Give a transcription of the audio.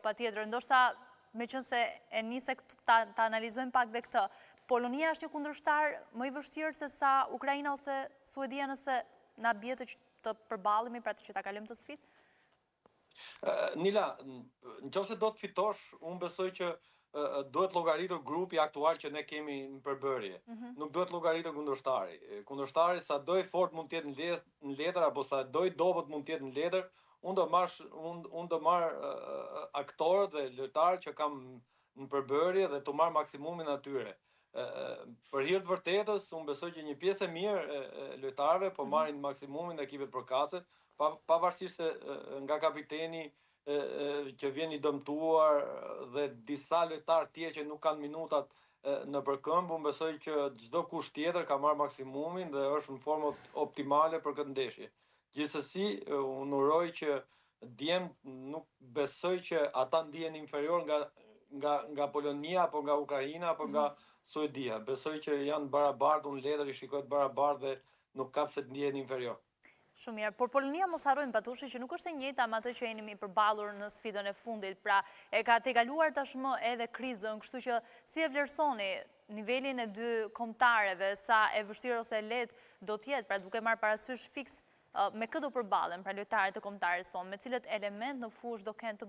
Patjetër, ndoshta me qënë se e nise të analizojmë pak dhe këtë, Polonia është një kundërshtar më i vështirë se sa Ukraina ose Suedia nëse na bie të përballemi pra që ta kalojmë të sfidë? Nila, në qoftë se do të fitosh, unë besoj që duhet llogaritur grupi aktual që ne kemi në përbërje. Nuk duhet llogaritur kundërshtari. Kundërshtari sa do i fort mund të jetë në letër apo sa do i dobët mund të jetë në letër, unë do marr aktorët dhe lojtarët që kam në përbërje dhe të marr maksimumin atyre. Për hir të vërtetës, unë besoj që një pjesë e mirë e lojtarëve po marrin maksimumin e ekipet përkatëse, pavarësisht se nga kapiteni që vjen i dëmtuar dhe disa lojtarë tjerë që nuk kanë minutat në përkëmbë, unë besoj që çdo kush tjetër ka marrë maksimumin dhe është në formë optimale për këtë ndeshje. Gjithsesi, unë uroj që djemt nuk besoj që ata ndihen inferior nga Polonia apo nga Ukraina apo nga Suedia. Besoj që janë barabartë, unë letër i shikoj të barabartë dhe nuk ka pse të ndihen inferior. Shumë mirë, por Polonia mos harrojmë Patushi që nuk është e njëjta me atë që jemi përballur në sfidën e fundit, pra e ka tejkaluar tashmë edhe krizën, kështu që si e vlerësoni nivelin e dy kombëtarëve, sa e vështirë ose e lehtë do të jetë, pra duke marrë parasysh fiks me këtë do përballen, pra lojtarët e kombëtarës sonë, me cilët element në fushë do kenë të